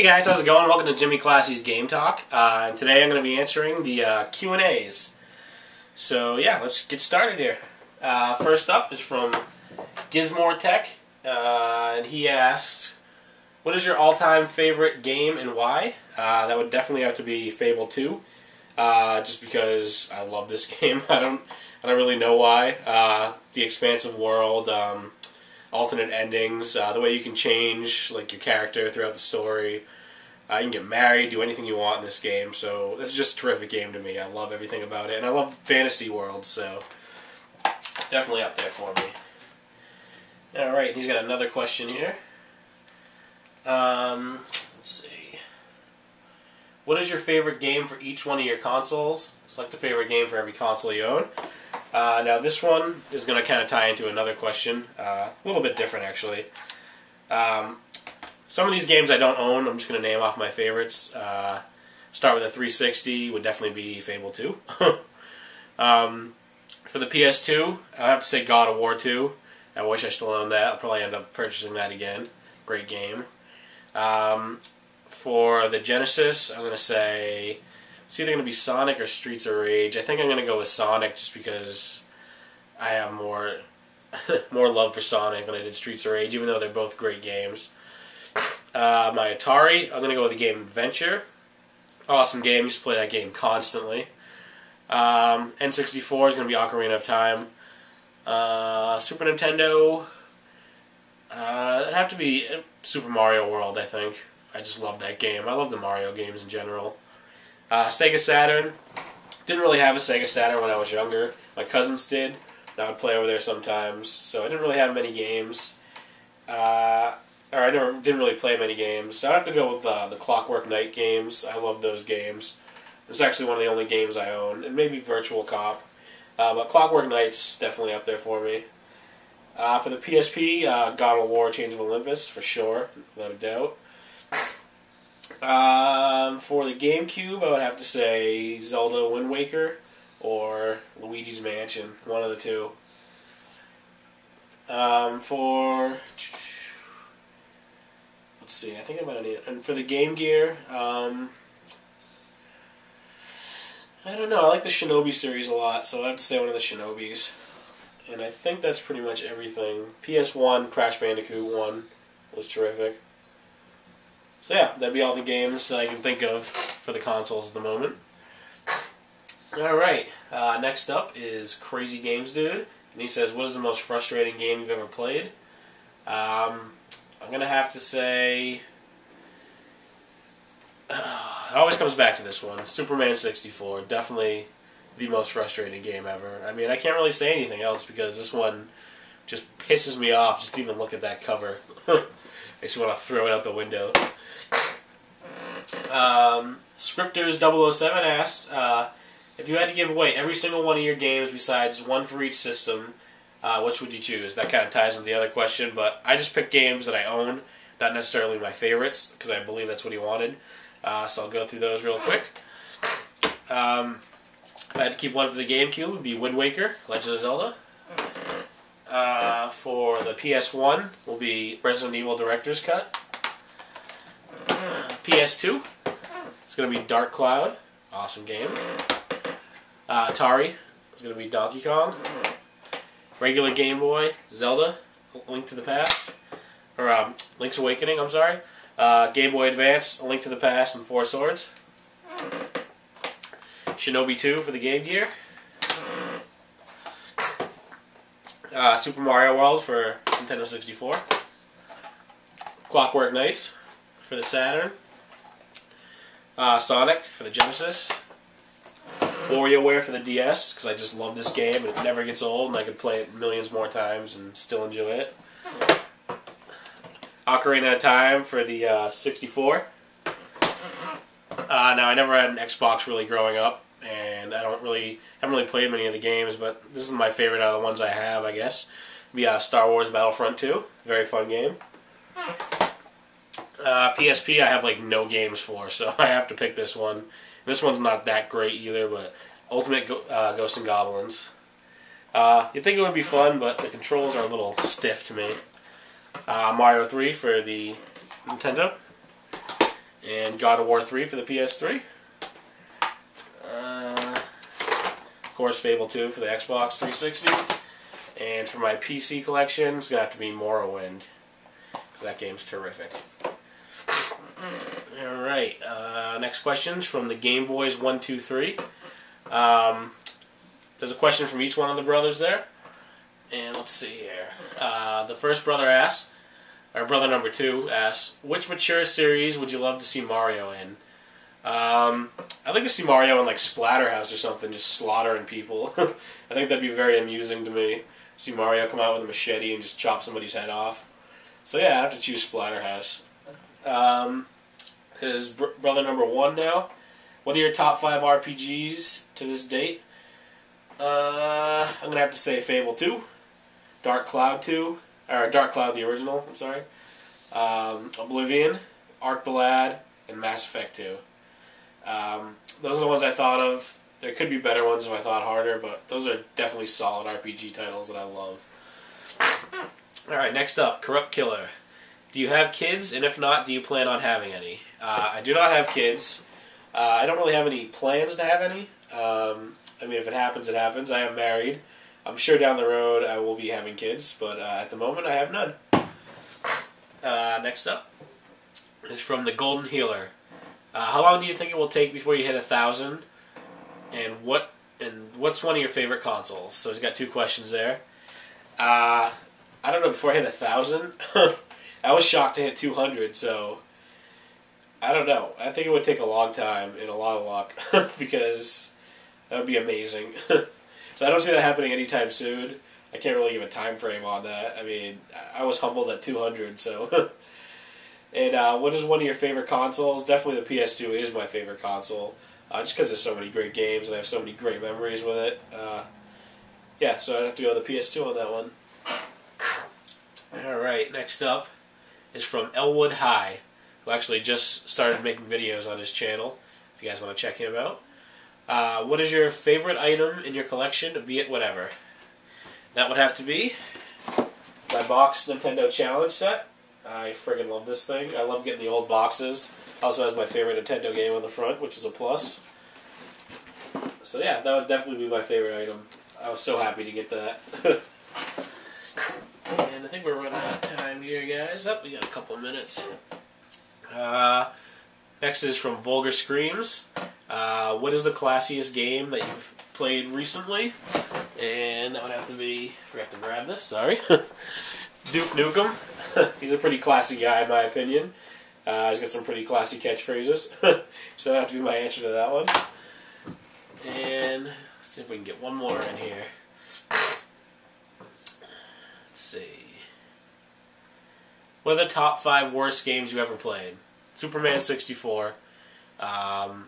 Hey guys, how's it going? Welcome to Jimmy Classy's Game Talk. And today I'm going to be answering the Q&As. So yeah, let's get started here. First up is from Gizmore Tech, and he asked, "What is your all-time favorite game and why?" That would definitely have to be Fable 2, just because I love this game. I don't really know why. The expansive world. Alternate endings, the way you can change like your character throughout the story. You can get married, do anything you want in this game. So this is just a terrific game to me. I love everything about it, and I love fantasy worlds. So definitely up there for me. All right, he's got another question here. Let's see. What is your favorite game for each one of your consoles? Select a favorite game for every console you own. Now this one is going to kind of tie into another question, a little bit different actually. Some of these games I don't own, I'm just going to name off my favorites. Start with a 360, would definitely be Fable 2. For the PS2, I have to say God of War 2. I wish I still owned that. I'll probably end up purchasing that again. Great game. For the Genesis, I'm going to say it's either going to be Sonic or Streets of Rage. I think I'm going to go with Sonic just because I have more love for Sonic than I did Streets of Rage, even though they're both great games. My Atari, I'm going to go with the game Adventure. Awesome game. Used to play that game constantly. N64 is going to be Ocarina of Time. Super Nintendo, it'd have to be Super Mario World, I think. I just love that game. I love the Mario games in general. Sega Saturn. Didn't really have a Sega Saturn when I was younger. My cousins did, and I would play over there sometimes. So I didn't really have many games. Or I didn't really play many games. So I'd have to go with the Clockwork Knight games. I love those games. It's actually one of the only games I own, and maybe Virtual Cop. But Clockwork Knight's definitely up there for me. For the PSP, God of War, Chains of Olympus, for sure, without a doubt. For the GameCube, I would have to say Zelda Wind Waker or Luigi's Mansion, one of the two. Let's see, I think I'm gonna need it. And for the Game Gear, I don't know. I like the Shinobi series a lot, so I have to say one of the Shinobis. And I think that's pretty much everything. PS1, Crash Bandicoot 1 was terrific. So yeah, that'd be all the games that I can think of for the consoles at the moment. Alright, next up is Crazy Games Dude. And he says, what is the most frustrating game you've ever played? I'm going to have to say... it always comes back to this one. Superman 64. Definitely the most frustrating game ever. I mean, I can't really say anything else because this one just pisses me off. Just even look at that cover. Makes me want to throw it out the window. Scripters007 asked, if you had to give away every single one of your games besides one for each system, which would you choose? That kind of ties into the other question, but I just picked games that I own, not necessarily my favorites, because I believe that's what he wanted. So I'll go through those real quick. If I had to keep one for the GameCube, it would be Wind Waker, Legend of Zelda. For the PS1, will be Resident Evil Director's Cut. PS2, it's going to be Dark Cloud, awesome game. Atari, it's going to be Donkey Kong. Regular Game Boy, Zelda, Link to the Past. Or, Link's Awakening, I'm sorry. Game Boy Advance, A Link to the Past, and Four Swords. Shinobi 2 for the Game Gear. Super Mario World for Nintendo 64. Clockwork Knights for the Saturn. Sonic for the Genesis. WarioWare for the DS, because I just love this game and it never gets old and I could play it millions more times and still enjoy it. Ocarina of Time for the 64. Now, I never had an Xbox really growing up, and I haven't really played many of the games, but this is my favorite out of the ones I have, I guess. It'd be Star Wars Battlefront 2. Very fun game. PSP I have like no games for, so I have to pick this one. This one's not that great either, but Ultimate Ghosts and Goblins. You'd think it would be fun, but the controls are a little stiff to me. Mario 3 for the Nintendo. And God of War 3 for the PS3. Of course, Fable 2 for the Xbox 360. And for my PC collection, it's going to have to be Morrowind. Because that game's terrific. Alright, next question's from the Game Boys 123. There's a question from each one of the brothers there. And let's see here. The first brother asks, or brother number 2 asks, which mature series would you love to see Mario in? I'd like to see Mario in like Splatterhouse or something, just slaughtering people. I think that'd be very amusing to me. See Mario come out with a machete and just chop somebody's head off. So yeah, I have to choose Splatterhouse. His brother number 1 now. What are your top 5 RPGs to this date? I'm going to have to say Fable 2, Dark Cloud 2, or Dark Cloud the original, I'm sorry, Oblivion, Ark the Lad, and Mass Effect 2. Those are the ones I thought of. There could be better ones if I thought harder, but those are definitely solid RPG titles that I love. Alright, next up, Corrupt Killer. Do you have kids, and if not, do you plan on having any? I do not have kids. I don't really have any plans to have any. I mean, if it happens, it happens. I am married. I'm sure down the road I will be having kids, but at the moment I have none. Next up is from the Golden Healer. How long do you think it will take before you hit 1,000? And what's one of your favorite consoles? So he's got 2 questions there. I don't know, before I hit 1,000? I was shocked to hit 200, so I don't know. I think it would take a long time and a lot of luck because that would be amazing. So I don't see that happening anytime soon. I can't really give a time frame on that. I mean, I was humbled at 200, so. And what is one of your favorite consoles? Definitely the PS2 is my favorite console, just because there's so many great games and I have so many great memories with it. Yeah, so I'd have to go with the PS2 on that one. Alright, next up is from Elwood High, who actually just started making videos on his channel, if you guys want to check him out. What is your favorite item in your collection, be it whatever? That would have to be my box Nintendo Challenge set. I friggin' love this thing. I love getting the old boxes. Also has my favorite Nintendo game on the front, which is a plus. So yeah, that would definitely be my favorite item. I was so happy to get that. And I think we're running out of time here, guys. Oh, we got a couple of minutes. Next is from Vulgar Screams. What is the classiest game that you've played recently? And that would have to be, forgot to grab this, sorry. Duke Nukem. He's a pretty classy guy in my opinion. He's got some pretty classy catchphrases. So that would have to be my answer to that one. And let's see if we can get one more in here. Let's see. What are the top 5 worst games you ever played? Superman 64. I'm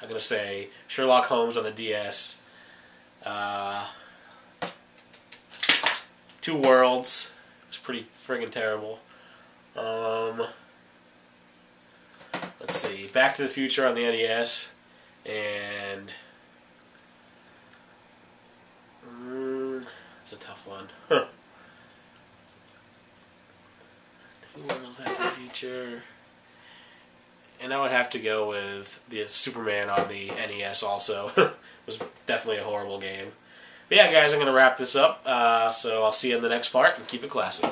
going to say Sherlock Holmes on the DS. 2 Worlds. It was pretty friggin' terrible. Let's see. Back to the Future on the NES. And that's a tough one. Huh. 2 Worlds, Back to the Future. And I would have to go with the Superman on the NES also. It was definitely a horrible game. But yeah, guys, I'm going to wrap this up. So I'll see you in the next part, and keep it classy.